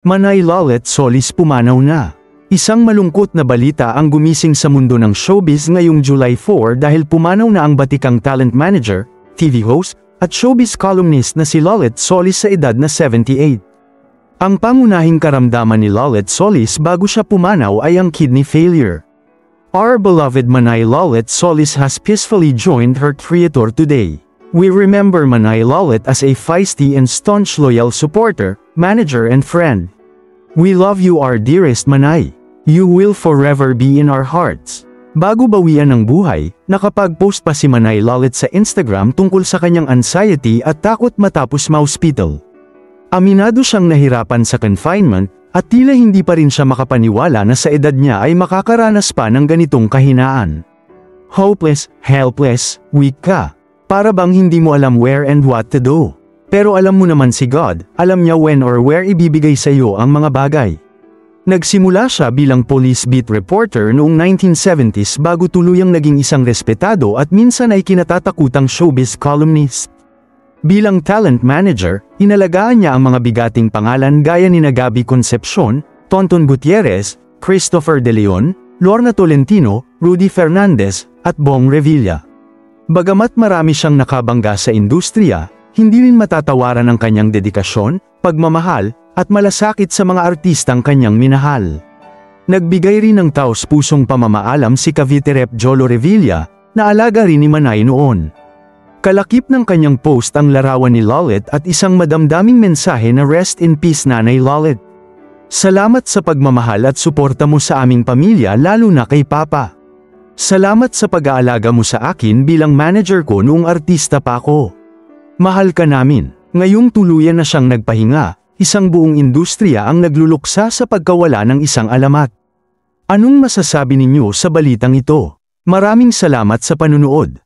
Manay Lolet Solis pumanaw na. Isang malungkot na balita ang gumising sa mundo ng showbiz ngayong July 4 dahil pumanaw na ang batikang talent manager, TV host, at showbiz columnist na si Lolet Solis sa edad na 78. Ang pangunahing karamdaman ni Lolet Solis bago siya pumanaw ay ang kidney failure. Our beloved Manay Lolet Solis has peacefully joined her creator today. We remember Manay Lolet as a feisty and staunch loyal supporter, manager and friend. We love you our dearest Manay. You will forever be in our hearts. Bago bawian ng buhay, nakapag-post pa si Manay Lolet sa Instagram tungkol sa kanyang anxiety at takot matapos ma-hospital. Aminado siyang nahirapan sa confinement, at tila hindi pa rin siya makapaniwala na sa edad niya ay makakaranas pa ng ganitong kahinaan. Hopeless, helpless, weak ka. Para bang hindi mo alam where and what to do. Pero alam mo naman si God, alam niya when or where ibibigay sa iyo ang mga bagay. Nagsimula siya bilang police beat reporter noong 1970s bago tuluyang naging isang respetado at minsan ay kinatatakutang showbiz columnist. Bilang talent manager, inalagaan niya ang mga bigating pangalan gaya ni Gabby Concepcion, Tonton Gutierrez, Christopher De Leon, Lorna Tolentino, Rudy Fernandez, at Bong Revilla. Bagamat marami siyang nakabangga sa industriya, hindi rin matatawaran ang kanyang dedikasyon, pagmamahal, at malasakit sa mga artistang kanyang minahal. Nagbigay rin ng taos-pusong pamamaalam si Cavite Rep. Jolo Revilla, na alaga rin ni Manay noon. Kalakip ng kanyang post ang larawan ni Lolet at isang madamdaming mensahe na rest in peace Nanay Lolet. Salamat sa pagmamahal at suporta mo sa aming pamilya lalo na kay Papa. Salamat sa pag-aalaga mo sa akin bilang manager ko noong artista pa ako. Mahal ka namin. Ngayong tuluyan na siyang nagpahinga, isang buong industriya ang nagluluksa sa pagkawala ng isang alamat. Anong masasabi ninyo sa balitang ito? Maraming salamat sa panunood.